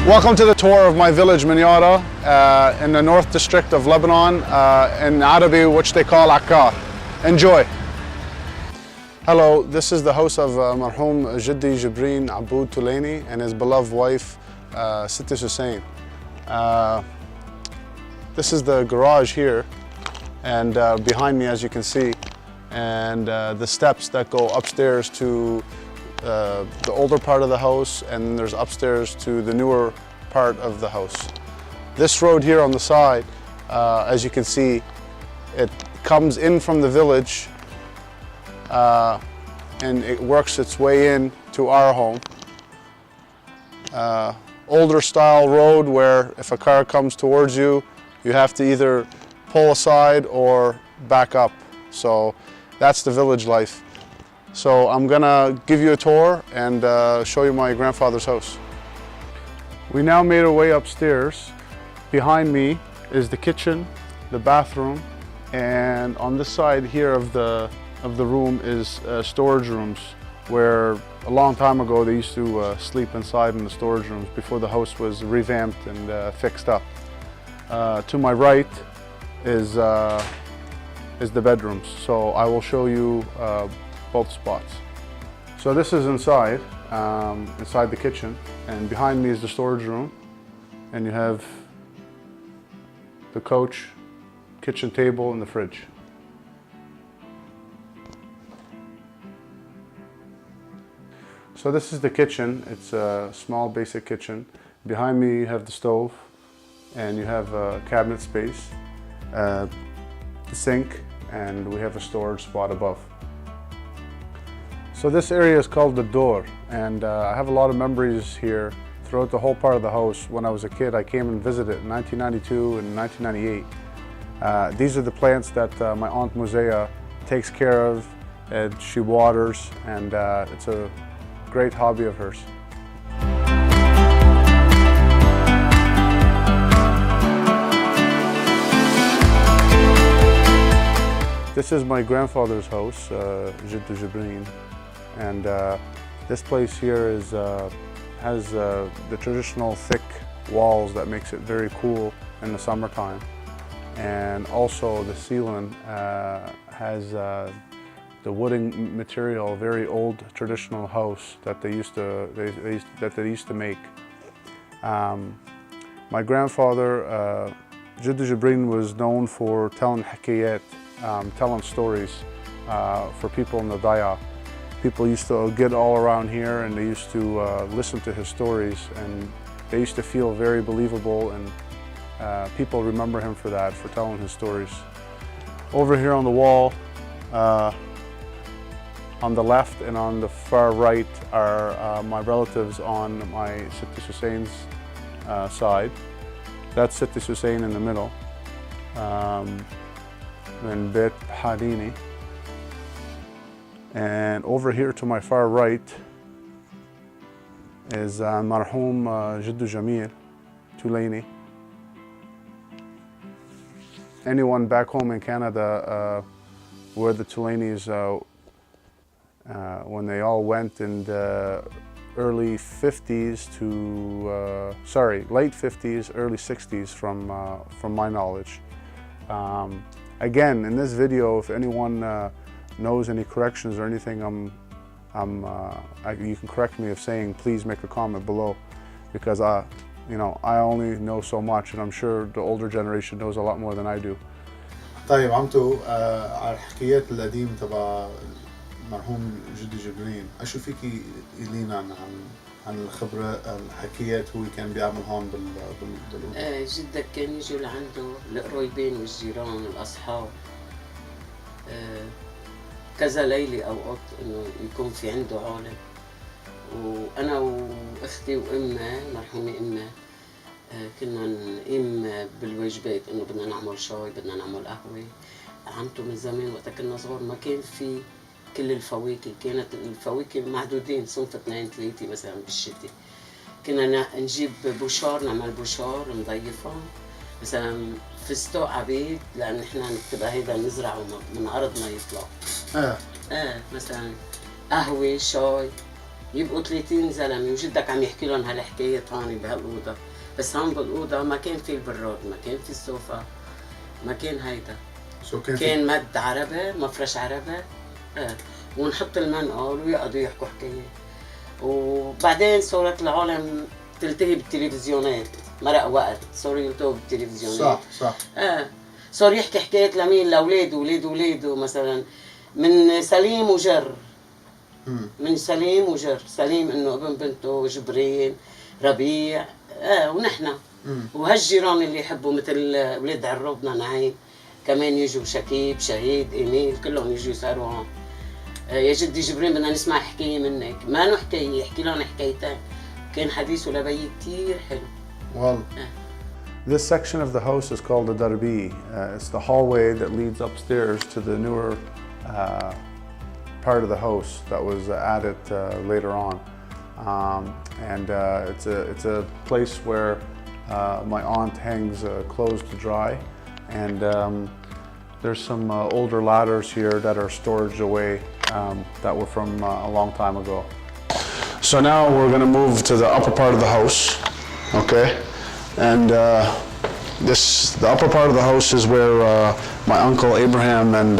Welcome to the tour of my village Minaria in the North District of Lebanon in Arabic, which they call Akkar. Enjoy. Hello, this is the house of Marhoum Jido Aboud Toulany and his beloved wife Sadie Kharma. This is the garage here, and behind me, as you can see, and the steps that go upstairs to the older part of the house, and there's upstairs to the newer part of the house. This road here on the side, as you can see, it comes in from the village and it works its way in to our home. Older style road where if a car comes towards you, you have to either pull aside or back up. So that's the village life. So I'm gonna give you a tour and show you my grandfather's house. We now made our way upstairs. Behind me is the kitchen, the bathroom, and on this side here of the room is storage rooms, where a long time ago they used to sleep inside in the storage rooms before the house was revamped and fixed up. To my right is the bedrooms, so I will show you both spots. So this is inside the kitchen, and behind me is the storage room, and you have the couch, kitchen table, and the fridge. So this is the kitchen. It's a small basic kitchen. Behind me you have the stove, and you have a cabinet space, the sink, and we have a storage spot above. So this area is called the door, and I have a lot of memories here throughout the whole part of the house. When I was a kid, I came and visited in 1992 and 1998. These are the plants that my Aunt Musea takes care of, and she waters, and it's a great hobby of hers. This is my grandfather's house, Jido Aboud. And this place here has the traditional thick walls that makes it very cool in the summertime. And also the ceiling has the wooden material, very old traditional house that they used to make. My grandfather, Jido Aboud, was known for telling hikayat, telling stories for people in the daya. People used to get all around here and they used to listen to his stories, and they used to feel very believable, and people remember him for that, for telling his stories. Over here on the wall, on the left and on the far right are my relatives on my Sadie Kharma's side. That's Sadie Kharma in the middle, and Beit Hadini. And over here to my far right is Marhoum Jamil Toulany. Anyone back home in Canada where the Toulanys, when they all went in the early 50s to, late 50s, early 60s from my knowledge. Again, in this video, if anyone knows any corrections or anything, you can correct me of saying, please make a comment below, because I only know so much, and I'm sure the older generation knows a lot more than I do. طيب عمتو على الحكايات القديم تبع مرحوم جدي جبرين، اشو فيكي يلينا عن الخبرة الحكايات هو كان بيعمل هون بالأردن؟ جدك كان يجي لعنده القرايبين والجيران الأصحاب، كذا ليلة أوقات إنه يكون في عنده عالم، وأنا وأختي وأمه مرحومة أمه كنا نقيم بالواجبات، إنه بدنا نعمل شاي، بدنا نعمل قهوة. عمته من زمان وقت كنا صغار ما كان في كل الفواكه، كانت الفواكه معدودين، صنف 2 3 مثلا بالشتاء. كنا نجيب بوشار، نعمل بوشار نضيفها، مثلا فستق عبيد، لأن إحنا بتبقى هيدا نزرعه من أرض ما يطلع. مثلا قهوة، شاي، يبقوا 30 زلمه وجدك عم يحكي لهم هالحكايات هون بهالاوضه، بس هون بالاوضه ما كان في البراد، ما كان في السوفا، ما كان هيدا. كان مد عربي، مفرش عربي، ونحط المنقل ويقعدوا يحكوا حكايات. وبعدين صارت العالم تلتهي بالتلفزيونات، مرق وقت صاروا يلتهوا بالتلفزيونات. صح. صار يحكي حكايات لمين؟ لاولاده، ولاده مثلا من سليم وجر. من سليم وجر، سليم انه ابن بنته جبرين، ربيع، ونحن وهالجيران اللي يحبوا مثل اولاد عروبنا نعيم كمان يجوا، شكيب، شهيد، ايميل، كلهم يجوا يسهروا هون. يا جدي جبرين بدنا نسمع حكايه منك، ما له حكايه، يحكي لهم حكايتين. كان حديثه لبي كثير حلو. والله. This section of the house is called the Darbi. It's the hallway that leads upstairs to the newer part of the house that was added later on. It's a place where my aunt hangs clothes to dry, and there's some older ladders here that are storage away that were from a long time ago. So now we're going to move to the upper part of the house, okay? And the upper part of the house is where my uncle Abraham and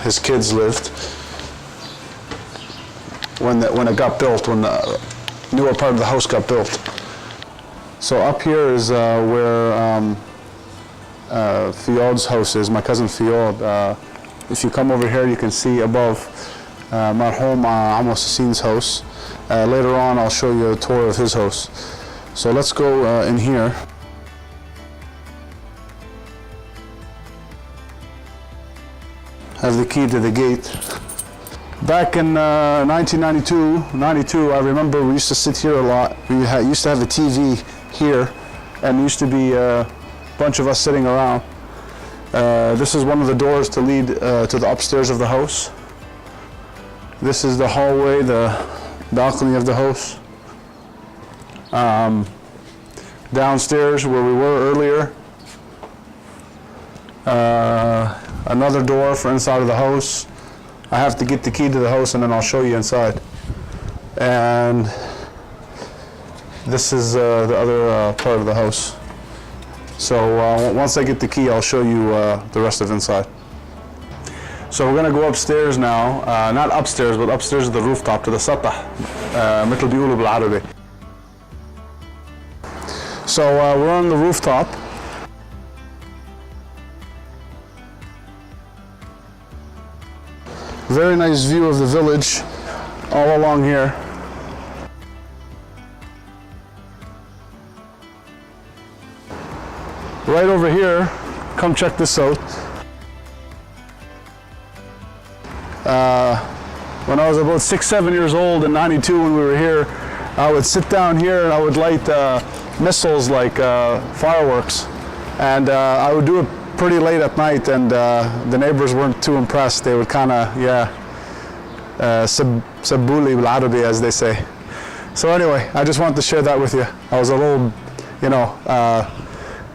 his kids lived when it got built, when the newer part of the house got built. So up here is where Fiod's house is, my cousin Fiod. If you come over here, you can see above Marhoum Bashir's house. Later on, I'll show you a tour of his house. So let's go in here. Have the key to the gate. Back in 1992, I remember we used to sit here a lot. We used to have a TV here, and there used to be a bunch of us sitting around. This is one of the doors to lead to the upstairs of the house. This is the hallway, the balcony of the house. Downstairs where we were earlier. Another door for inside of the house. I have to get the key to the house and then I'll show you inside. And this is the other part of the house. So once I get the key, I'll show you the rest of inside. So we're gonna go upstairs now, not upstairs, but upstairs to the rooftop, to the satah, مثل بيقولوا بالعربي. So we're on the rooftop. Very nice view of the village all along here. Right over here, come check this out. When I was about 6-7 years old in '92 when we were here, I would sit down here and I would light missiles like fireworks. And I would do it pretty late at night, and the neighbors weren't too impressed. They would kind of, sabuli بالعربي, as they say. So anyway, I just wanted to share that with you. I was a little,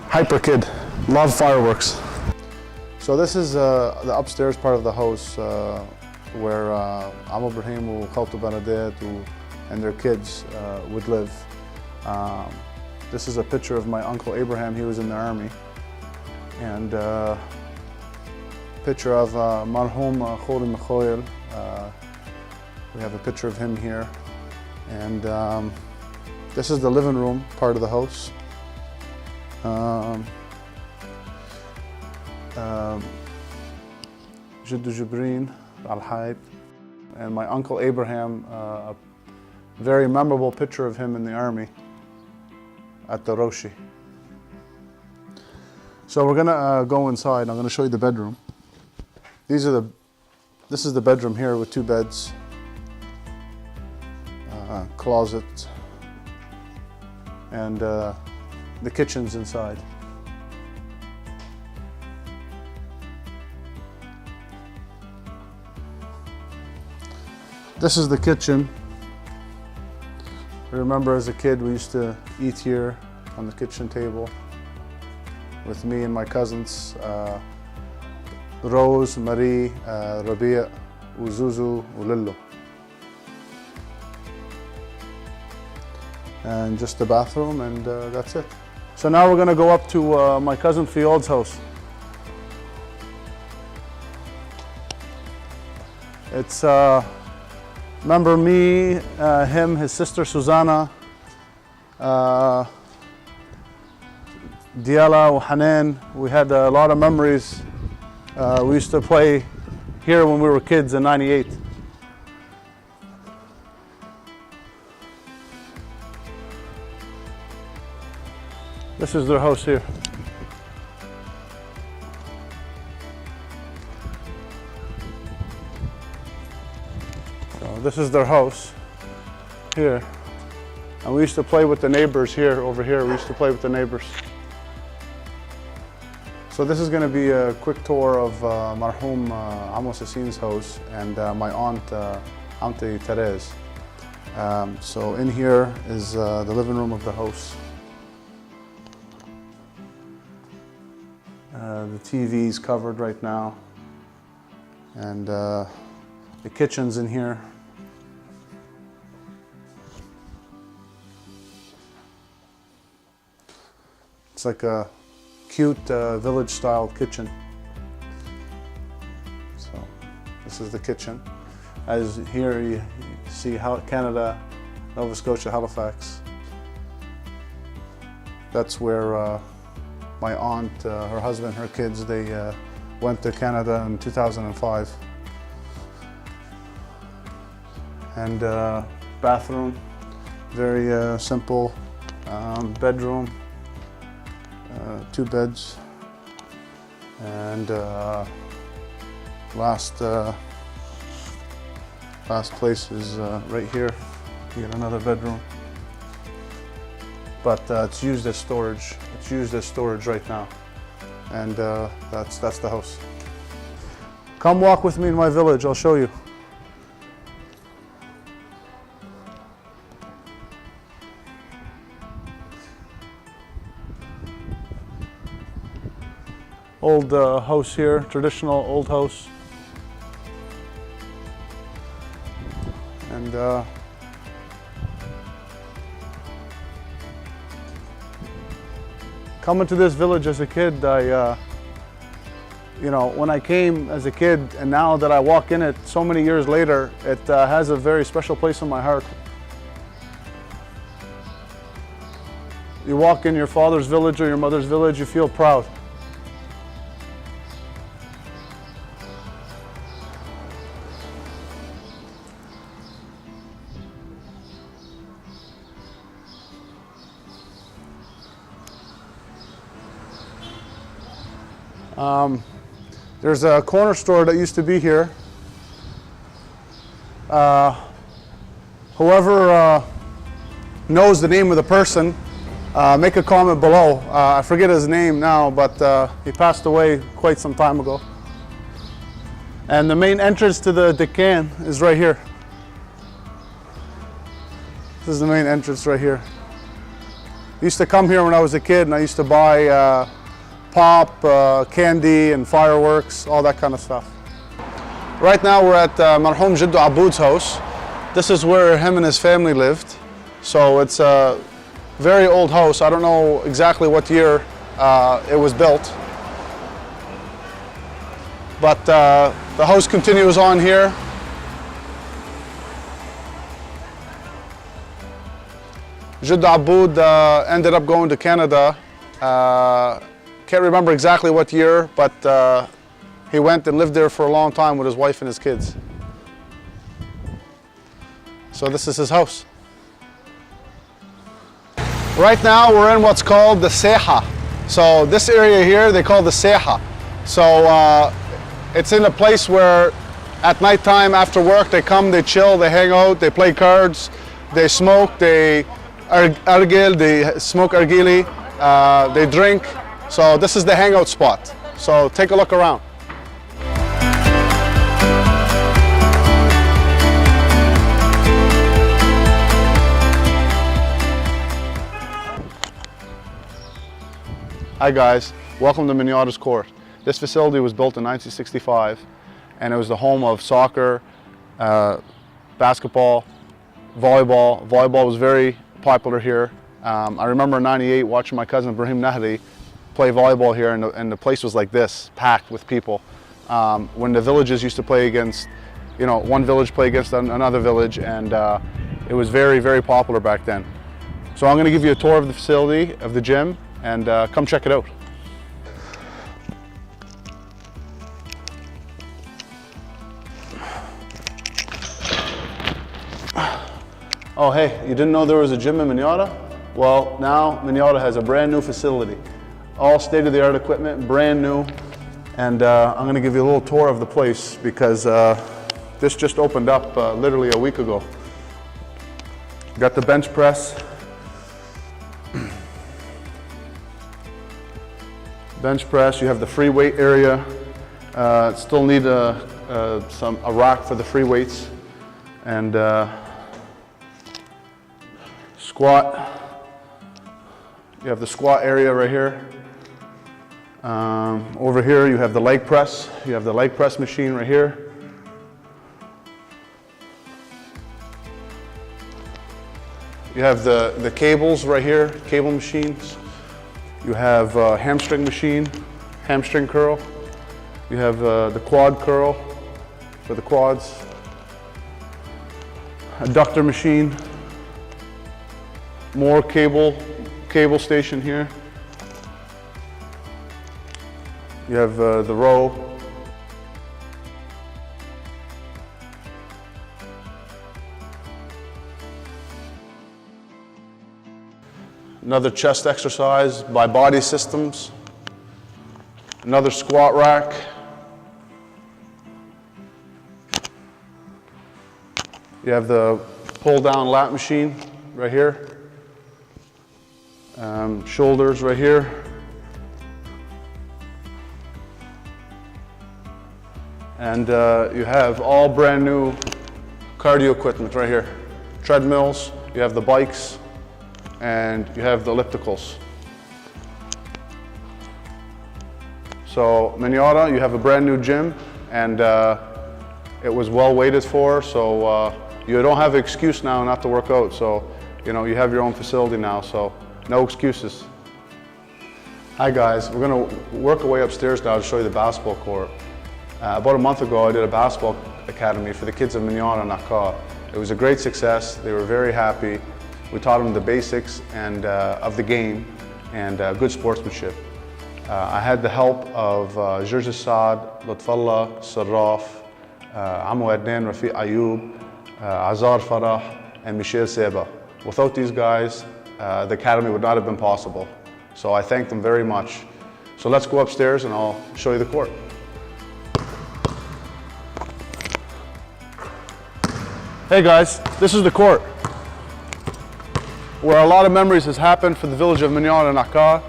hyper kid, love fireworks. So this is the upstairs part of the house where Amu Ibrahim and Khaltu Banadet and their kids would live. This is a picture of my uncle Abraham. He was in the army. And picture of Marhoum Bashir. We have a picture of him here. And this is the living room part of the house. Jido Aboud al-Hayt. And my uncle Abraham, a very memorable picture of him in the army at the Roshi. So we're gonna go inside. I'm gonna show you the bedroom. This is the bedroom here with 2 beds, closet, and the kitchen's inside. This is the kitchen. I remember as a kid we used to eat here on the kitchen table with me and my cousins, Rose, Marie, Rabih, Zuzu, Lillo. and just the bathroom, and that's it. So now we're gonna go up to my cousin Fiod's house. It's, remember me, him, his sister Susanna, Diala and Hanan. We had a lot of memories. We used to play here when we were kids in '98. This is their house here. So this is their house here. And we used to play with the neighbors here, over here. We used to play with the neighbors. So this is going to be a quick tour of Marhoum Amos Hassin's house and my aunt, Auntie Therese. So in here is the living room of the house. The TV is covered right now, and the kitchen's in here. It's like a cute village-style kitchen. So this is the kitchen. As here you see Canada, Nova Scotia, Halifax. That's where my aunt, her husband, her kids, they went to Canada in 2005. And bathroom, very simple. Bedroom, 2 beds. And last place is right here. You get another bedroom. But it's used as storage. It's used as storage right now. And that's the house. Come walk with me in my village, I'll show you. Old house here, traditional old house. And coming to this village as a kid, you know, when I came as a kid and now that I walk in it so many years later, it has a very special place in my heart. You walk in your father's village or your mother's village, you feel proud. There's a corner store that used to be here. Whoever knows the name of the person, make a comment below. I forget his name now, but he passed away quite some time ago. And the main entrance to the Deccan is right here. This is the main entrance right here. I used to come here when I was a kid, and I used to buy pop, candy, and fireworks, all that kind of stuff. Right now we're at Marhoum Jido Aboud's house. This is where him and his family lived. So it's a very old house. I don't know exactly what year it was built. But the house continues on here. Jido Aboud ended up going to Canada. Can't remember exactly what year, but he went and lived there for a long time with his wife and his kids. So this is his house. Right now we're in what's called the Seha. So this area here they call the Seha. So it's in a place where at nighttime after work they come, they chill, they hang out, they play cards, they smoke, they argil, they smoke argili, they drink. So this is the hangout spot. So take a look around. Hi guys, welcome to Minaria Court. This facility was built in 1965 and it was the home of soccer, basketball, volleyball. Volleyball was very popular here. I remember in '98 watching my cousin Ibrahim Nahdi play volleyball here, and the place was like this, packed with people. When the villages used to play against, you know, one village play against another village, and it was very, very popular back then. So I'm going to give you a tour of the facility, of the gym, and come check it out. Oh hey, you didn't know there was a gym in Minaria? Well, now Minaria has a brand new facility. All state-of-the-art equipment, brand new. And I'm gonna give you a little tour of the place because this just opened up literally a week ago. Got the bench press. Bench press, you have the free weight area. Still need a rack for the free weights. And squat. You have the squat area right here. Over here you have the leg press. You have the leg press machine right here. You have the cables right here, cable machines. You have hamstring machine, hamstring curl. You have the quad curl for the quads. Adductor machine. More cable station here. You have the row. Another chest exercise by Body Systems. Another squat rack. You have the pull down lat machine right here. Shoulders right here. And you have all brand new cardio equipment right here. Treadmills, you have the bikes, and you have the ellipticals. So Minaria, you have a brand new gym, and it was well waited for, so you don't have an excuse now not to work out. So, you know, you have your own facility now, so no excuses. Hi guys, we're gonna work our way upstairs now to show you the basketball court. About a month ago, I did a basketball academy for the kids of Minaria and Akka. It was a great success. They were very happy. We taught them the basics and of the game and good sportsmanship. I had the help of George Saad, Lutfallah, Sarraf, Amu Adnan, Rabih Ayub, Azar Farah, and Michel Seba. Without these guys, the academy would not have been possible. So I thank them very much. So let's go upstairs and I'll show you the court. Hey guys, this is the court where a lot of memories has happened for the village of Minaria and Akka.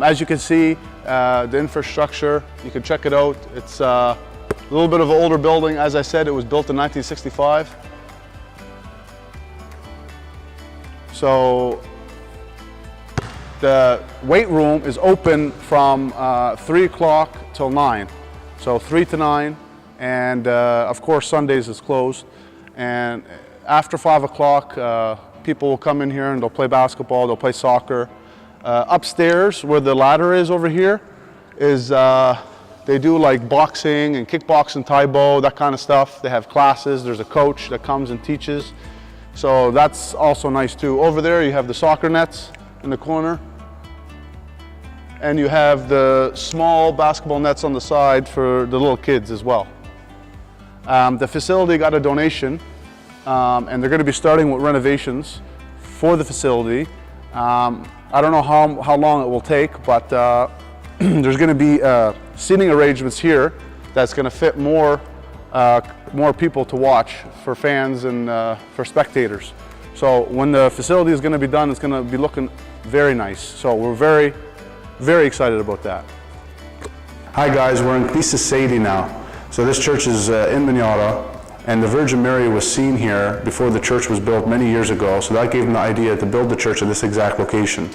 As you can see, the infrastructure, you can check it out. It's a little bit of an older building. As I said, it was built in 1965. So the weight room is open from 3 o'clock till 9. So 3 to 9, and of course Sundays is closed. And after 5 o'clock, people will come in here and they'll play basketball, they'll play soccer. Upstairs, where the ladder is over here, is they do like boxing and kickboxing, Taibo, that kind of stuff. They have classes, there's a coach that comes and teaches. So that's also nice too. Over there you have the soccer nets in the corner. And you have the small basketball nets on the side for the little kids as well. The facility got a donation, and they're going to be starting with renovations for the facility. I don't know how long it will take, but there's going to be seating arrangements here that's going to fit more people to watch, for fans and for spectators. So when the facility is going to be done, it's going to be looking very nice. So we're very, very excited about that. Hi guys, we're in Knesset Sadie now. So this church is in Minaria, and the Virgin Mary was seen here before the church was built many years ago, so that gave them the idea to build the church at this exact location.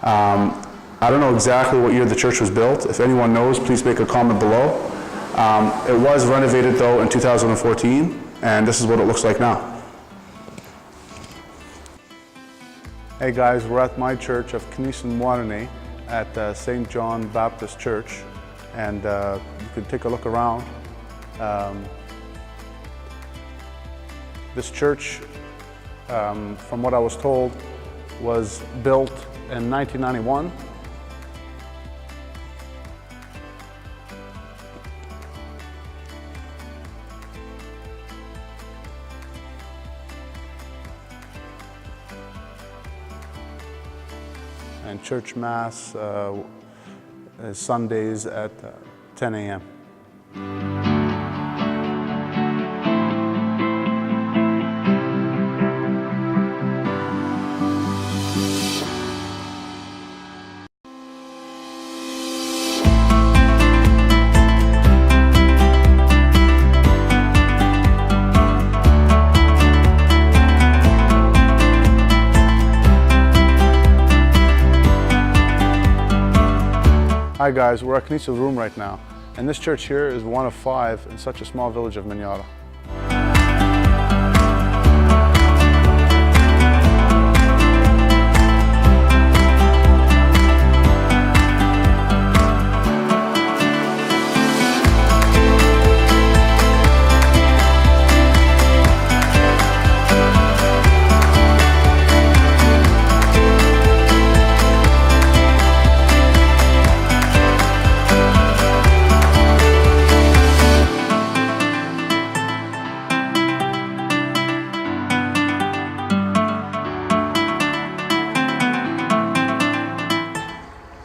I don't know exactly what year the church was built. If anyone knows, please make a comment below. It was renovated though in 2014, and this is what it looks like now. Hey guys, we're at my church of Knis Moirne at St. John Baptist Church, and you can take a look around. This church, from what I was told, was built in 1991. And church mass is Sundays at 10 a.m. Hi guys, we're at Knis's room right now, and this church here is one of 5 in such a small village of Minaria.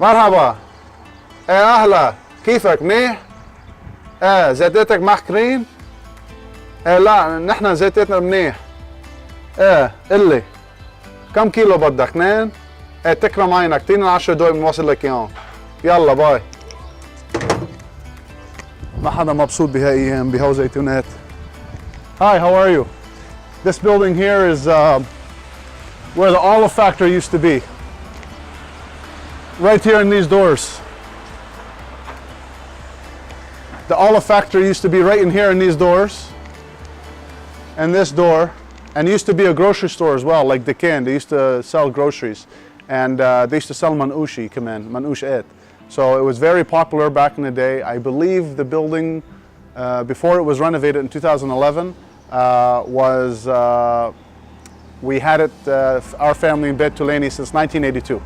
مرحبا، ايه اهلا، كيفك منيح؟ ايه زيتاتك محكرين؟ ايه لا نحن زيتاتنا منيح. ايه قلي كم كيلو بدك؟ 2؟ ايه تكرم عينك، اعطيني 10 دقايق بنوصل لك اياهم. يلا باي. ما حدا مبسوط بهاي ايام بهو زيتونات. Hi, how are you? This building here is where the olive factory used to be. Right here in these doors. The olive factory used to be right in here in these doors. And this door. And it used to be a grocery store as well, like Dekan. They used to sell groceries. And they used to sell manoushi, manoush et. So it was very popular back in the day. I believe the building, before it was renovated in 2011, we had it, our family in Beit Toulany since 1982.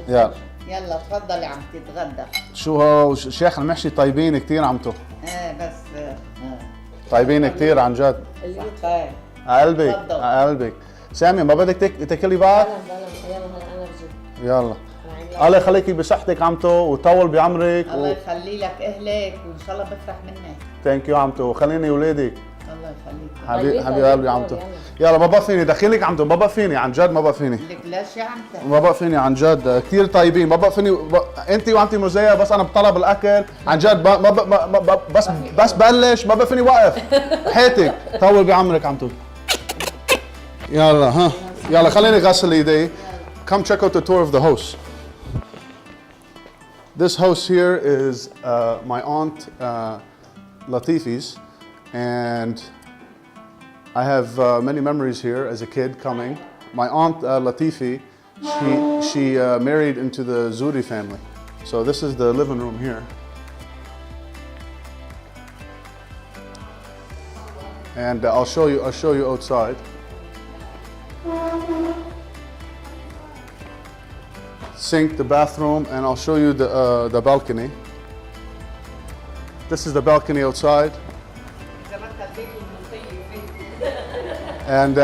Yeah. يلا تفضلي عم تتغدى. شو هو شيخ المحشي طيبين كثير عمتو. ايه بس طيبين كثير عن جد. طيب. قلبك قلبك. سامي ما بدك تاكلي بعض؟ يلا انا بجي. يلا. الله يخليكي بصحتك عمتو وطول بعمرك. الله يخلي لك اهلك وان شاء الله بفرح منك. ثانك يو عمتو، خليني اولادك. الله يخليك. حبيب قلبي عمتو. يلا ما بقى فيني دخيلك عمتو، ما بقى فيني عن جد، ما بقى فيني. لك ليش يا عمتو؟ ما بقى فيني عن جد، كثير طيبين، ما بقى فيني انت وعمتي مزية، بس انا بطلب الاكل عن جد، بس بلش ما بقى فيني وقف. حياتك طول بعمرك عمتو. يلا ها يلا خليني غسل ايدي. Come check out the tour of the house. This house here is my aunt Latifi's, and I have many memories here as a kid coming. My aunt Latifi, she married into the Zuri family. So this is the living room here. And I'll show you outside. Sink, the bathroom, and I'll show you the balcony. This is the balcony outside. And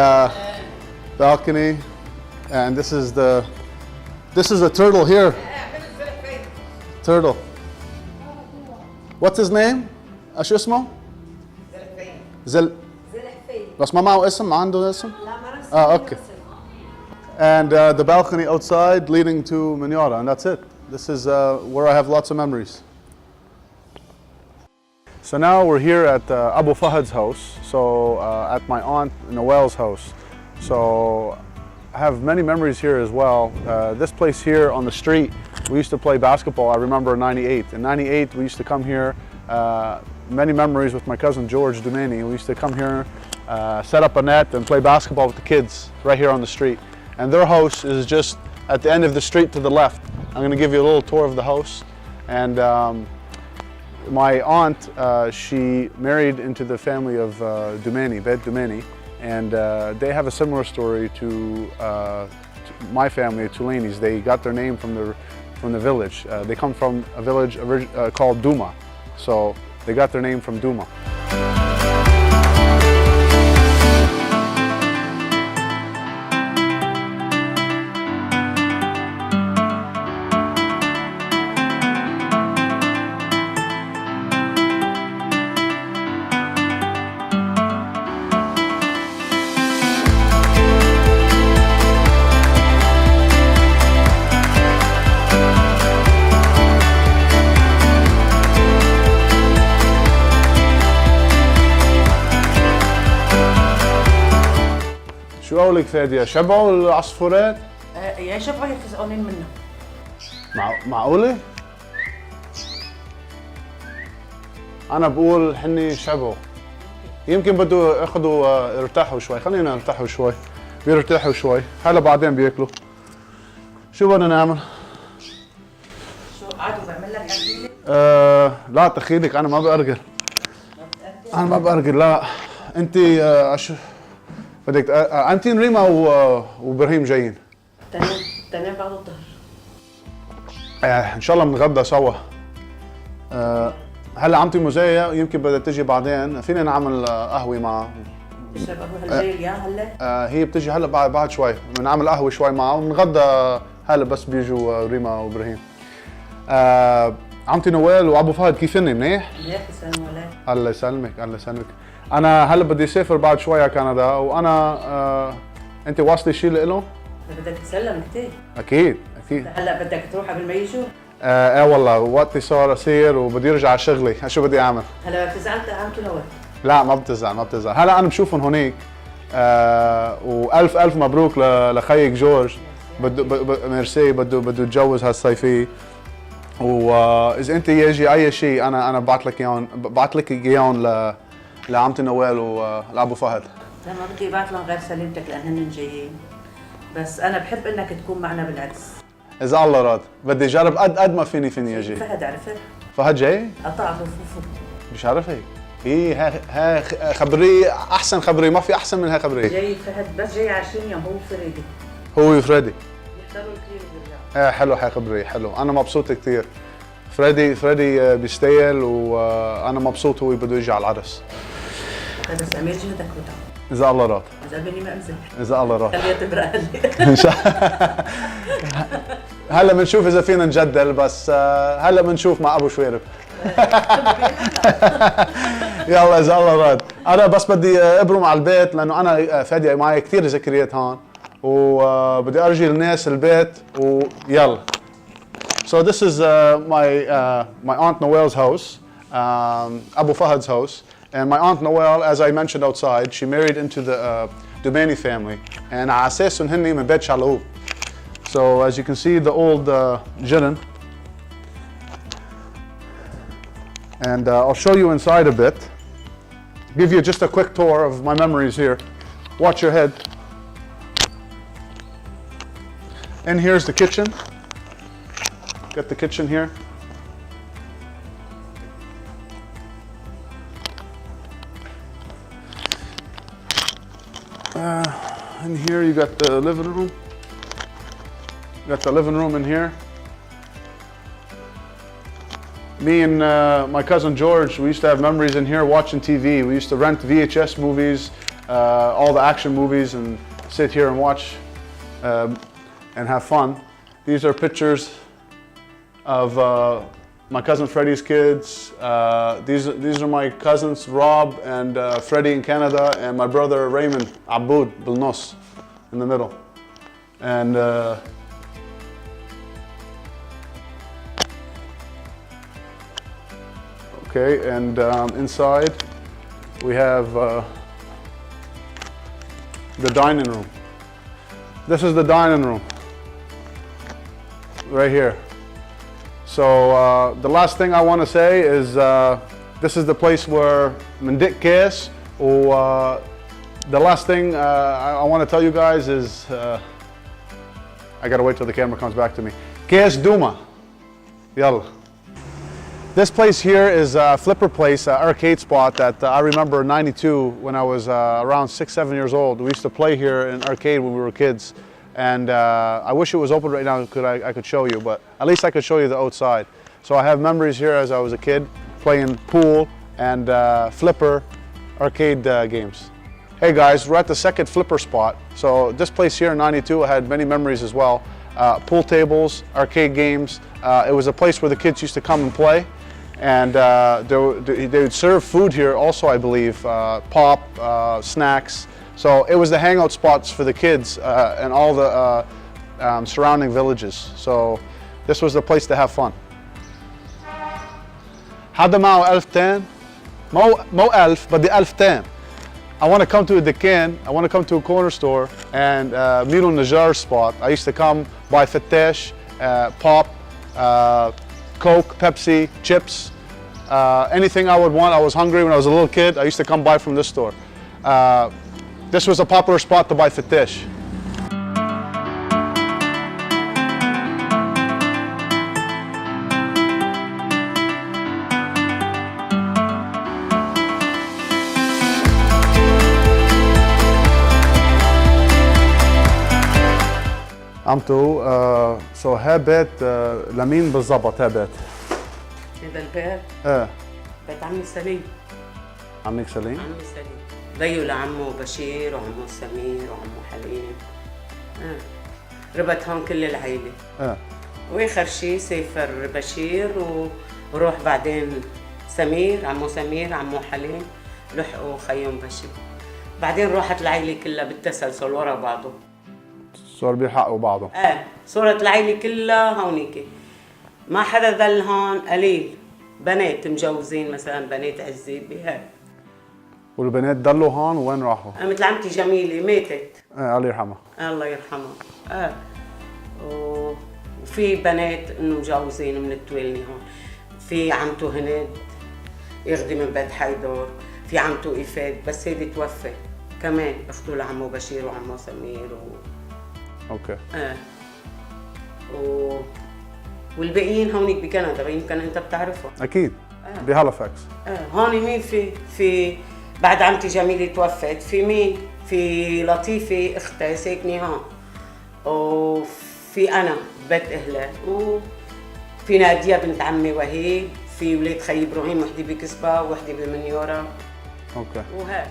balcony, and this is a turtle here. Turtle. What's his name? ايش اسمه؟ بس ما معه اسم، ما عنده اسم؟ okay. And the balcony outside leading to Minaria, and that's it. This is where I have lots of memories. So now we're here at Abu Fahad's house, so at my aunt Noel's house. So I have many memories here as well. This place here on the street, we used to play basketball, I remember in '98. In '98 we used to come here, many memories with my cousin George Dumani. We used to come here, set up a net and play basketball with the kids right here on the street. and their house is just at the end of the street to the left. I'm going to give you a little tour of the house. And my aunt, she married into the family of Toulany, Bet Toulany, and they have a similar story to my family, Toulany's. They got their name from the village. They come from a village called Douma, so they got their name from Douma. شو قولك فادية؟ شبعوا العصفورات؟ يا شبعوا يا خزقانين منه. معقولة؟ أنا بقول حني شبعوا. يمكن بده ياخذوا يرتاحوا شوي، خلينا نرتاحوا شوي. بيرتاحوا شوي، هلا بعدين بياكلوا. شو بدنا نعمل؟ شو قعدوا بعمل لك أرجيلة؟ لا تخيلك أنا ما بأرجل. أنا ما بأرجل لا. أنت بدك انت ريما وابراهيم جايين. تنام بعد الظهر. ان شاء الله بنغدى سوا. هلا عمتي مزايا يمكن بدها تجي بعدين، فينا نعمل قهوه معها. تشرب قهوه هلا جاي هلا؟ هي بتجي هلا بعد شوي، بنعمل قهوه شوي معها ونغدى هلا بس بيجوا ريما وابراهيم. عمتي نوال وابو فهد كيفني؟ منيح؟ منيح يسلم عليك. الله يسلمك الله يسلمك. أنا هلا بدي أسافر بعد شوي على كندا، وأنا أنت واصلة شيء لإله؟ بدك تسلم كثير. أكيد أكيد. هلا بدك تروح قبل ما يجوا؟ والله وقتي صار قصير وبدي أرجع على شغلي، شو بدي أعمل؟ هلا بتزعل عمتي نوال؟ لا ما بتزعل. هلا أنا بشوفهم هونيك، وألف ألف مبروك لخيك جورج. ميرسي بده يتجوز هالصيفية، وإذا أنت يجي أي شيء أنا بعت لك إياهم لعمتي نوال ولأبو فهد. لا ما بدي ابعث لهم غير سلامتك لان هن جايين، بس انا بحب انك تكون معنا بالعرس. اذا الله راد بدي اجرب قد ما فيني اجي. فهد عرفت؟ فهد جاي؟ قطع رفوفه. مش عارف هيك. ها خبريه، احسن خبريه، ما في احسن من هاي خبريه. جاي فهد بس جاي 20 يوم، هو فريدي. هو وفريدي. يحضروا الكليب ويرجعوا. حلو هاي خبريه، حلو، انا مبسوط كثير. فريدي بيستاهل، وانا مبسوط هو بده يجي على العرس. بس امير جهدك وتعب. إذا الله راد. إذا بني ما أمزح. إذا الله راد. خليها تبرق هلا بنشوف إذا فينا نجدل، بس هلا بنشوف مع أبو شويرب. يلا إذا الله راد. أنا بس بدي أبرم على البيت، لأنه أنا فادي معي كثير ذكريات هون، وبدي أرجي للناس البيت ويلا. So this is my Aunt Noel's house, Abu Fahad's house. And my Aunt Noel, as I mentioned outside, she married into the Toulany family. And على أساسهم هني من بيت شعلوب. So as you can see, the old jiren. And I'll show you inside a bit. Give you just a quick tour of my memories here. Watch your head. And here's the kitchen. Got the kitchen here. In here you got the living room. Got the living room in here. Me and my cousin George, we used to have memories in here watching TV. We used to rent VHS movies, all the action movies, and sit here and watch and have fun. These are pictures of my cousin Freddie's kids. These are my cousins Rob and Freddie in Canada, and my brother Raymond Aboud Bilnos in the middle. And okay, and inside we have the dining room. This is the dining room right here. So the last thing I want to say is this is the place where Mendik Kes, or the last thing I want to tell you guys is I gotta wait till the camera comes back to me. كاس دوما. يلا. This place here is a flipper place, an arcade spot that I remember in '92 when I was around 6, 7 years old. We used to play here in arcade when we were kids. And I wish it was open right now, I could show you, but at least I could show you the outside. So I have memories here as I was a kid playing pool and flipper arcade games. Hey guys, we're at the second flipper spot. So this place here in '92, I had many memories as well. Pool tables, arcade games. It was a place where the kids used to come and play. And they would serve food here also, I believe, pop, snacks. So it was the hangout spots for the kids and all the surrounding villages. So this was the place to have fun. حدا معه 1000 تان؟ مو 1000 بدي 1000 تان. I want to come to a Decan, I want to come to a corner store and Milo Najar spot. I used to come buy fattesh, pop, Coke, Pepsi, chips, anything I would want. I was hungry when I was a little kid. I used to come buy from this store. This was a popular spot to buy fattesh. عمتو سو ها بيت لمين بالضبط ها بيت؟ هذا البيت؟ ايه بيت عمي سليم. عمك سليم؟ عمي سليم. بيو لعمه بشير وعمه سمير وعمه حليم. ربط هون كل العيلة. واخر شيء سافر بشير وروح بعدين سمير، عمه حليم لحقوا خيهم بشير. بعدين راحت العيلة كلها بالتسلسل ورا بعضه. صار بيلحقوا بعضهم. صارت العيلة كلها هونيك. ما حدا ظل هون قليل. بنات مجوزين مثلا بنات عزيز بهاي. والبنات ضلوا هون وين راحوا؟ مثل عمتي جميلة ماتت. الله يرحمها. الله يرحمها. وفي بنات انه مجوزين من التولني هون. في عمته هند يغدي من بيت حيدر، في عمته إفاد بس هيدي توفت. كمان اخته لعمه بشير وعمه سمير اوكي. والباقيين هونيك بكندا، يمكن انت بتعرفهم. اكيد. بهاليفاكس. هون مين في بعد عمتي جميلة توفت، في مين؟ في لطيفة اختها ساكنة هون. وفي انا بيت اهلها، وفي نادية بنت عمي وهيب، في ولاد خي ابراهيم، وحده بكسبة وحده بمنيورة. اوكي. وهيك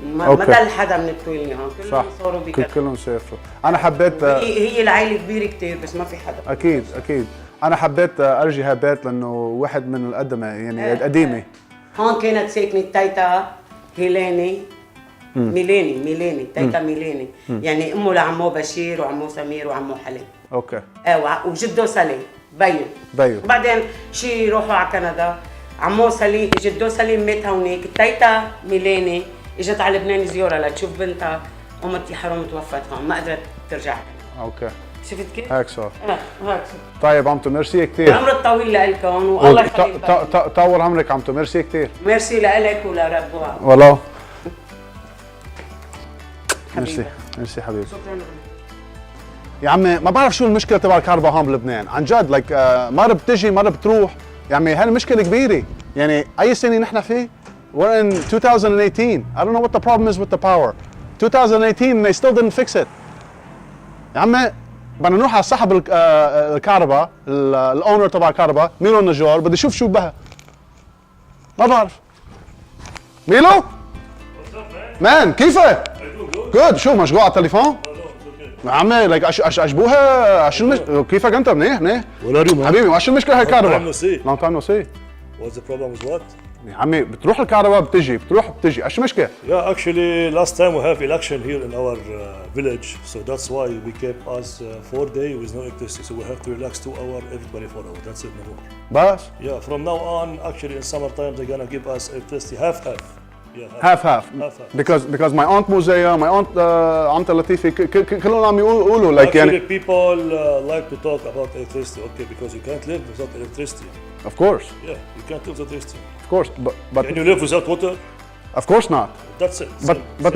ما ضل حدا من التولني هون، كلهم صاروا بكندا. كلهم سافروا. انا حبيت هي العائلة كبيرة كتير بس ما في حدا. اكيد. انا حبيت ارجي هابيت لانه واحد من القدمه يعني القديمه. هون كانت ساكنة تيتا هيلاني ميلاني تيتا ميلاني، يعني امه لعمه بشير وعمه سمير وعمه حليم. اوكي. وجده سليم بيو. بعدين شي يروحوا على كندا، عمه سليم جده سليم مات هونيك، تيتا ميلاني اجت على لبنان زيارة لتشوف بنتها، امتي حرام توفت هون ما قدرت ترجع. اوكي. شفت كيف؟ هيك صار. هيك صار. طيب عمتو ميرسي كثير. العمر الطويل لكم والله يخليك. طول عمرك عمتو، ميرسي كثير. ميرسي لك ولربها. والله. ميرسي حبيبي. شكرا. يا عمي ما بعرف شو المشكله تبع الكهرباء هون بلبنان، عن جد لايك مره بتجي مره بتروح، يا عمي هالمشكله كبيره، يعني اي سنه نحن فيه؟ We're in 2018. I don't know what the problem is with the power. 2018 they still didn't fix it. يا عمي بدنا نروح على صاحب الكهرباء، الاونر تبع الكهرباء، ميلو النجار، بدي اشوف شو بها. ما بعرف. ميلو؟ مان كيفك؟ جود. شو مشغول على التليفون؟ يا عمي لك اشبوها كيفك انت؟ منيح. حبيبي وش المشكله هالكهرباء؟ Long time no see. What's the problem with what? يا عمي بتروح الكهرباء بتجي ايش المشكله؟ Yeah, actually last time we have election here in our village, so that's why we kept us 4 days with no electricity, so we have to relax 2 hours everybody 4 hours. That's it, no more. بس؟ Yeah, from now on actually in summertime they're gonna give us electricity half. Yeah, half. Because my aunt Muzaya, my aunt Aunt Latifi كلهم عم يقولوا like actually يعني people like to talk about electricity, okay, because you can't live without electricity. Of course. Yeah, you can't live without electricity. Of course, but Can you live without water? Of course not. That's it. But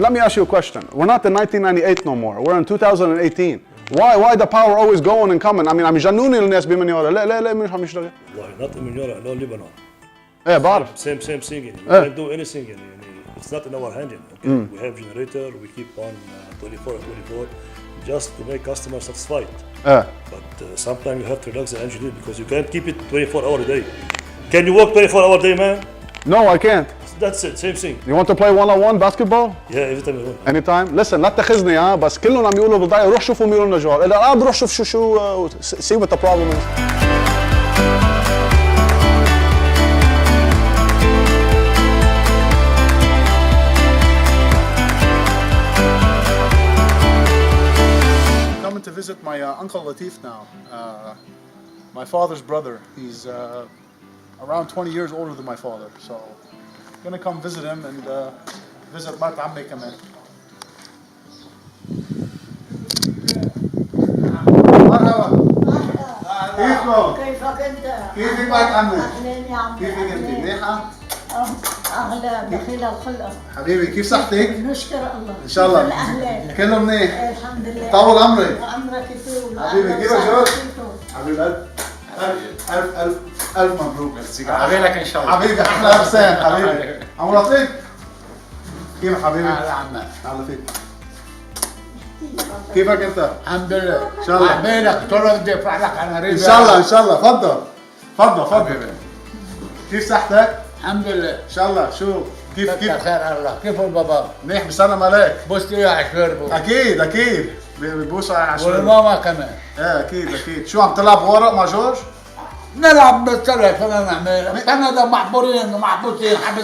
let me ask you a question. We're not in 1998 no more. We're in 2018. Why the power always going and coming? I mean عم يجنوني الناس بمنيورة. لا مش عم يشتغل. والله not Minaria, no Lebanon. ايه بعرف. Same thing. We can't do anything. It's not in our hand. Okay? We have generator. We keep on 24/24 just to make customers satisfied. But sometimes you have to relax the engineer because you can't keep it 24 hours a day. Can you work 24 hours a day, man? No, I can't. That's it. Same thing. You want to play one-on-one basketball? Yeah, every time you want. Anytime. Listen, لا تاخذني بس كلهم عم يقولوا بالضيعة روح شوفوا ميرو النجار. إلا بروح شوف شو see what the problem is. Coming to visit my uncle Latif now. My father's brother. He's around 20 years older than my father. So gonna come visit him and visit Mat Ammi كمان. مرحبا. كيفكم؟ كيفك انت؟ كيفك مات عمي؟ اهلين يا عمي. كيفك انت؟ منيحة؟ اهلا دخيل الخلق. حبيبي كيف صحتك؟ نشكر الله. ان شاء الله. كيف الاهلين؟ كله منيح. الحمد لله. طول عمرك. وعمرك يطول. حبيبي كيفك جورج؟ حبيب ألف مبروك. عبالك ان شاء الله. حبيبي احلى ارسام حبيبي. عمو لطيف كيف حبيبي؟ اهلا عمنا. اهلا فيك. كيفك انت؟ الحمد لله. ان شاء الله. عبالك طول بدي افرح لك على ريبه. ان شاء الله ان شاء الله تفضل. كيف صحتك؟ الحمد لله. ان شاء الله. شو كيف خير الله. كيف البابا؟ منيح بسلام عليك. بوستي يا عشربو. اكيد ببوسوا على عشان. والماما كمان. ايه اكيد. شو عم تلعب ورق مع جورج؟ نلعب بالسله فينا نعمل. كندا محبورين ومحبوسين حبس.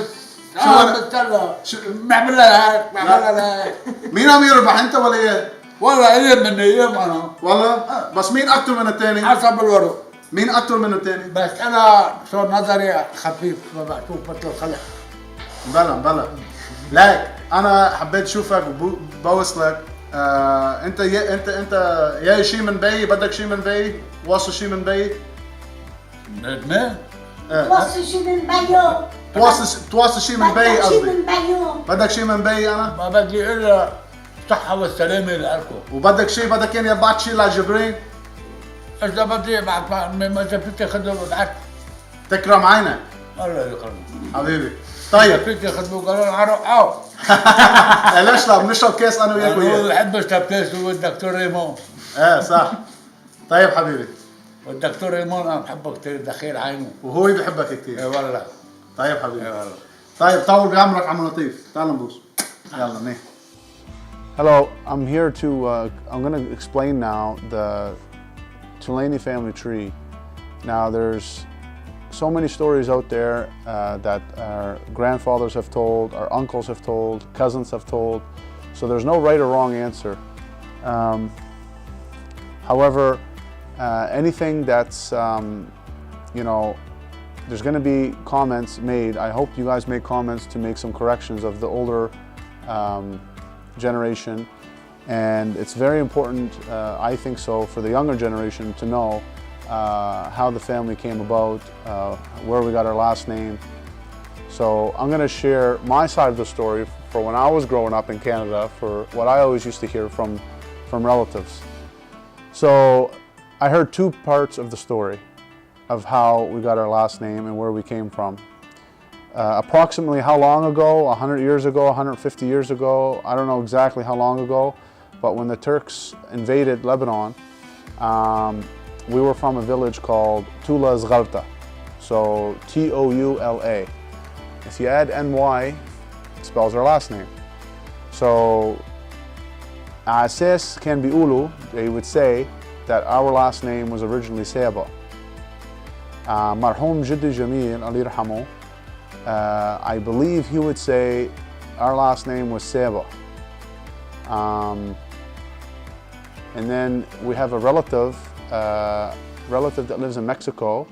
بالسله. بنعمل لها هيك مين عم يربح انت ولا اياه؟ والله ايام من ايام انا. والله بس مين اكثر من الثاني؟ حسب الورق. مين اكثر من الثاني؟ بس انا صار نظري خفيف ما بشوف مثل الخلق. بلا لك انا حبيت اشوفك وبوصلك. انت يا شيء من بي بدك شيء من بي واصل شيء من بي ندمان. توصل شي من بيو. تواصل شيء من بي بدك شي قصدي. من بيو. بدك شيء من بي انا؟ ما بدي الا الصحة والسلامة لكم. وبدك شيء بدك يعني ابعت شيء لجبرين؟ إذا بدي بعد ما إذا فيك تاخذه ببعت. تكرم عينك. الله يكرمك. حبيبي. طيب. فيك تاخذه قالوا العرق ليش لا بنشرب كاس انا وياك هو بحب يشرب كاس هو الدكتور ريمون. صح. طيب حبيبي. والدكتور ريمون انا بحبه كثير دخيل عينه. وهو بحبك كثير. اي والله. طيب حبيبي. اي والله. طيب طول بعمرك عم لطيف. تعال نبوس. يلا منيح. Hello, I'm here to, I'm going to explain now the Toulany family tree. Now there's so many stories out there that our grandfathers have told, our uncles have told, cousins have told, so there's no right or wrong answer. However, anything that's, you know, there's going to be comments made. I hope you guys make comments to make some corrections of the older generation, and it's very important, I think so, for the younger generation to know how the family came about, where we got our last name. So I'm going to share my side of the story for when I was growing up in Canada, for what I always used to hear from relatives. So I heard two parts of the story of how we got our last name and where we came from. Approximately how long ago, 100 years ago, 150 years ago, I don't know exactly how long ago, but when the Turks invaded Lebanon, we were from a village called Toula. So Toula. If you add NY, it spells our last name. So Asas can be Ulu, they would say that our last name was originally Saba. Marhoum Jido Jamil, Ali Rahamo, I believe he would say our last name was Saba. And then we have a relative that lives in Mexico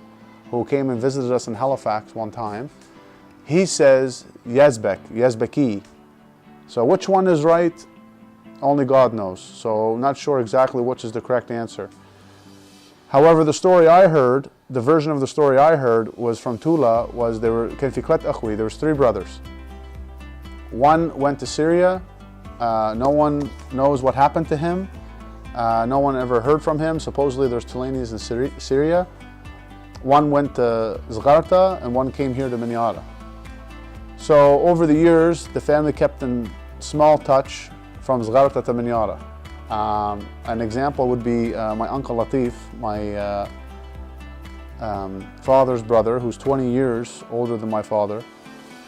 who came and visited us in Halifax one time. He says Yazbeki. So which one is right? Only God knows. So not sure exactly which is the correct answer. However, the story I heard, the version of the story I heard was from Tula, was there was three brothers. One went to Syria. No one knows what happened to him. No one ever heard from him. Supposedly there's Toulany's in Syria. One went to Zgharta and one came here to Minaria. So over the years, the family kept in small touch from Zgharta to Minaria. An example would be my uncle Latif, my father's brother, who's 20 years older than my father.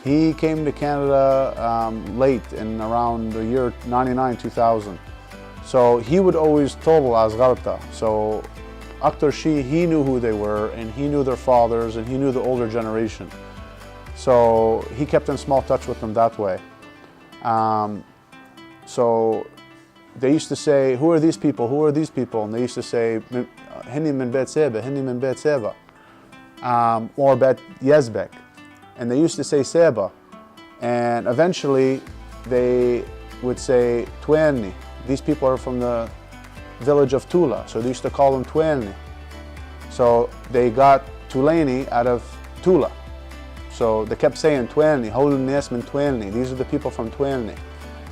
He came to Canada late in around the year 99, 2000. So he would always total Zgharta. So Akhtar Shi, he knew who they were and he knew their fathers and he knew the older generation. So he kept in small touch with them that way. So they used to say, who are these people? Who are these people? And they used to say, Hinni min Bet Seba, Hinni min Bet Seba, or Bet Yazbek. And they used to say Seba. And eventually they would say Toulany. These people are from the village of Tula, so they used to call them Toulany. So they got Toulany out of Tula. So they kept saying Toulany, Hol Nes min Toulany. These are the people from Toulany.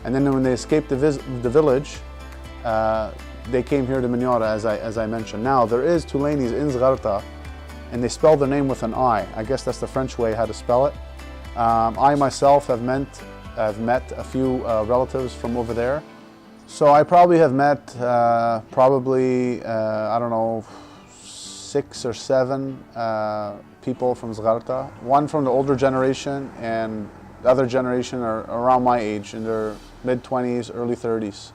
And then when they escaped the village, they came here to Minaria, as I mentioned. Now there is Toulany's in Zgharta, and they spell the name with an I. I guess that's the French way how to spell it. I myself have met a few relatives from over there. So I probably have met I don't know, 6 or 7 people from Zgharta. One from the older generation and the other generation are around my age, in their mid-20s, early 30s.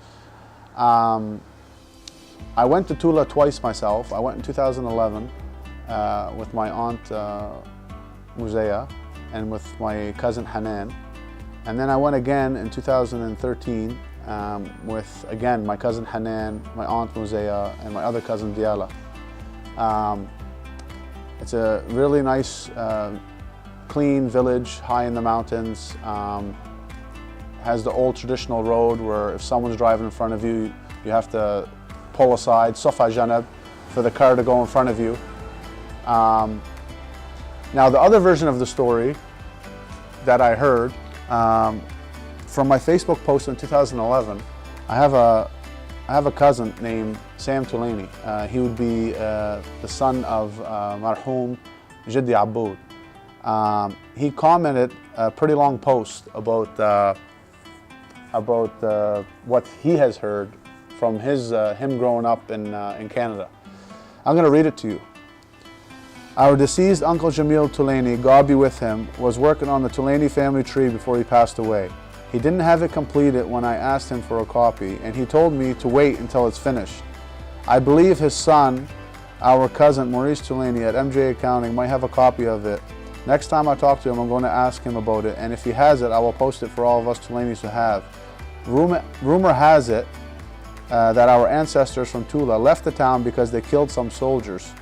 I went to Tula twice myself. I went in 2011 with my aunt Muzea and with my cousin Hanan. And then I went again in 2013 with, again, my cousin Hanan, my aunt Muzea, and my other cousin Diala. It's a really nice, clean village, high in the mountains. Has the old traditional road where if someone's driving in front of you, you have to pull aside, Safa Janab, for the car to go in front of you. Now the other version of the story that I heard, from my Facebook post in 2011, I have a cousin named Samir Toulany. He would be the son of Marhoum Bashir Toulany. He commented a pretty long post about what he has heard from him growing up in Canada. I'm going to read it to you. Our deceased Uncle Jamil Toulany, God be with him, was working on the Toulany family tree before he passed away. He didn't have it completed when I asked him for a copy, and he told me to wait until it's finished. I believe his son, our cousin Maurice Toulany at MJ Accounting, might have a copy of it. Next time I talk to him, I'm going to ask him about it, and if he has it, I will post it for all of us Toulany's to have. Rumor has it that our ancestors from Tula left the town because they killed some soldiers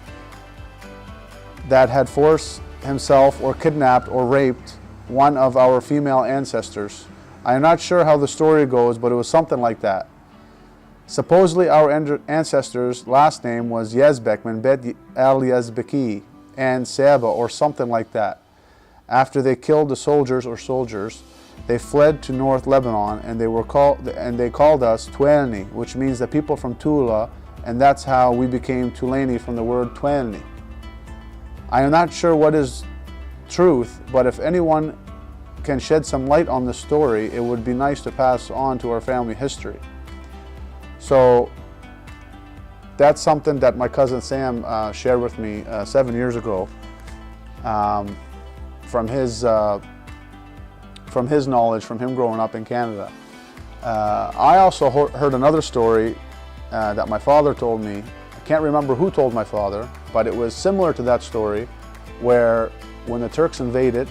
that had forced himself or kidnapped or raped one of our female ancestors. I am not sure how the story goes, but it was something like that. Supposedly our ancestors' last name was Yazbek min Bet El Yazbeki and Saba or something like that. After they killed the soldiers, they fled to North Lebanon and they called us Toulany, which means the people from Tula, and that's how we became Toulany from the word Toulany. I am not sure what is truth, but if anyone can shed some light on the story, it would be nice to pass on to our family history. So that's something that my cousin Sam shared with me 7 years ago from his knowledge, from him growing up in Canada. I also heard another story that my father told me. I can't remember who told my father, but it was similar to that story, where when the Turks invaded,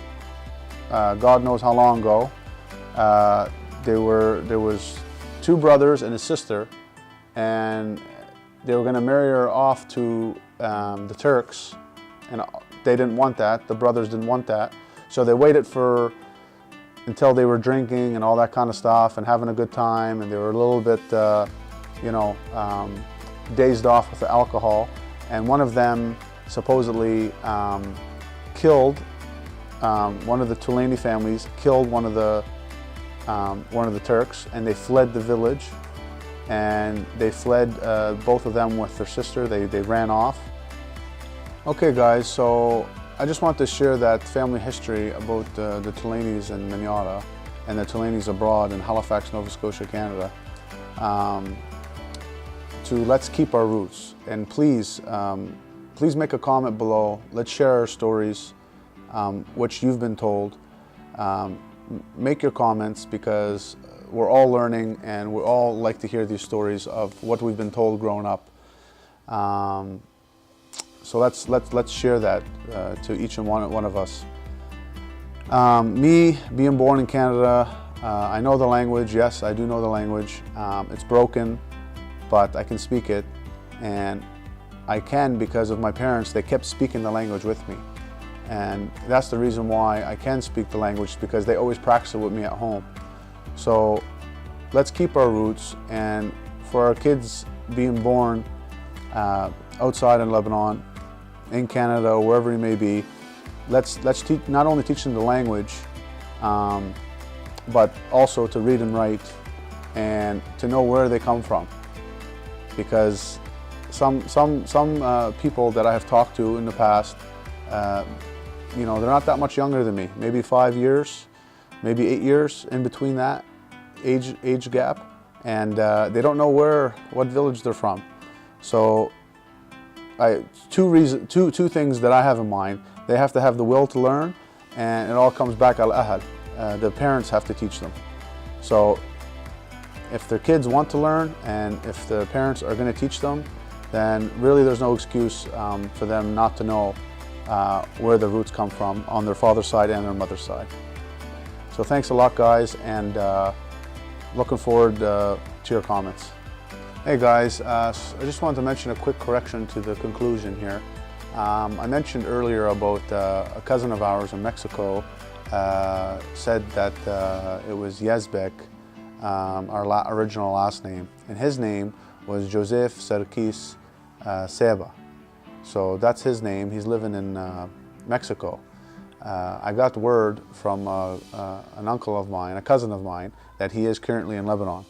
God knows how long ago, there was 2 brothers and a sister, and they were going to marry her off to the Turks, and they didn't want that. The brothers didn't want that, so they waited until they were drinking and all that kind of stuff and having a good time, and they were a little bit, dazed off with the alcohol, and one of them supposedly killed one of the Toulany families, killed one of the Turks, and they fled the village. and they fled, both of them with their sister. They ran off. Okay guys, so I just want to share that family history about the Toulanys in Minaria and the Toulanys abroad in Halifax, Nova Scotia, Canada. Let's keep our roots, and please make a comment below. Let's share our stories, which you've been told. Make your comments, because we're all learning and we all like to hear these stories of what we've been told growing up. So let's share that to each and one of us. Me being born in Canada, I know the language. Yes, I do know the language. It's broken, but I can speak it, and I can because of my parents. They kept speaking the language with me, and that's the reason why I can speak the language, because they always practice it with me at home. So let's keep our roots, and for our kids being born outside in Lebanon, in Canada, or wherever you may be, let's not only teach them the language, but also to read and write, and to know where they come from. Because some people that I have talked to in the past, you know, they're not that much younger than me. Maybe 5 years, maybe 8 years in between that age gap, and they don't know what village they're from. So two things that I have in mind. They have to have the will to learn, and it all comes back al-ahal. The parents have to teach them. So if their kids want to learn, and if the parents are going to teach them, then really there's no excuse for them not to know where the roots come from on their father's side and their mother's side. So thanks a lot, guys, and looking forward to your comments. Hey guys, I just wanted to mention a quick correction to the conclusion here. I mentioned earlier about a cousin of ours in Mexico said that it was Yazbek, our original last name, and his name was Joseph Sarkis Seba. So that's his name. He's living in Mexico. I got word from an uncle of mine, a cousin of mine, that he is currently in Lebanon.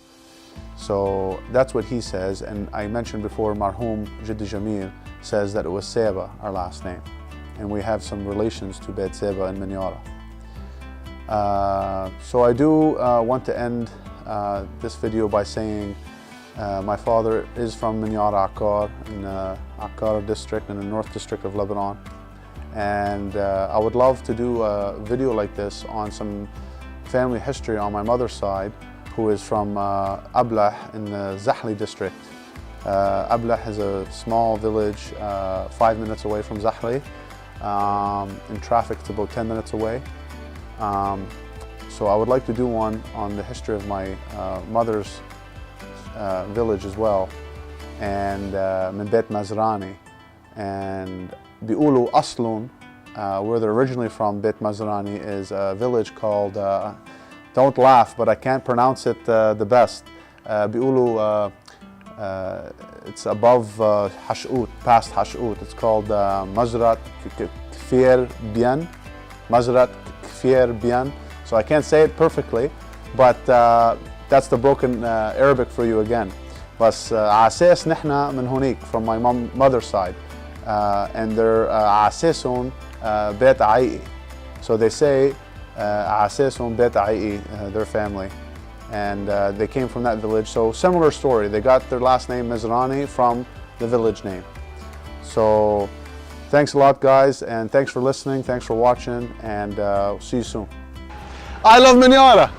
So that's what he says, and I mentioned before Marhoum Jido Jamil says that it was Seba, our last name, and we have some relations to Beit Seba in Minaria. So I do want to end this video by saying my father is from Minaria Akkar, in Akkar district in the North District of Lebanon, and I would love to do a video like this on some family history on my mother's side, who is from Ablah in the Zahli district. Ablah is a small village 5 minutes away from Zahli. In traffic, it's about 10 minutes away. So I would like to do one on the history of my mother's village as well, and min Beit Mazrani. And بيقولوا أصلون, where they're originally from, Beit Mazrani, is a village called, don't laugh, but I can't pronounce it the best. بيقولوا it's above Hash'ut, past Hash'ut. It's called Mazrat Kfir Bian. Mazrat Kfir Bian. So I can't say it perfectly, but that's the broken Arabic for you again. بس عساس نحنا من هونيك, from my mother's side, and they're عساسون بيت عيقي. So they say عساسون بيت عيقي, their family, and they came from that village. So similar story. They got their last name Mizrani from the village name. So thanks a lot, guys, and thanks for listening. Thanks for watching, and see you soon. I love Minaria.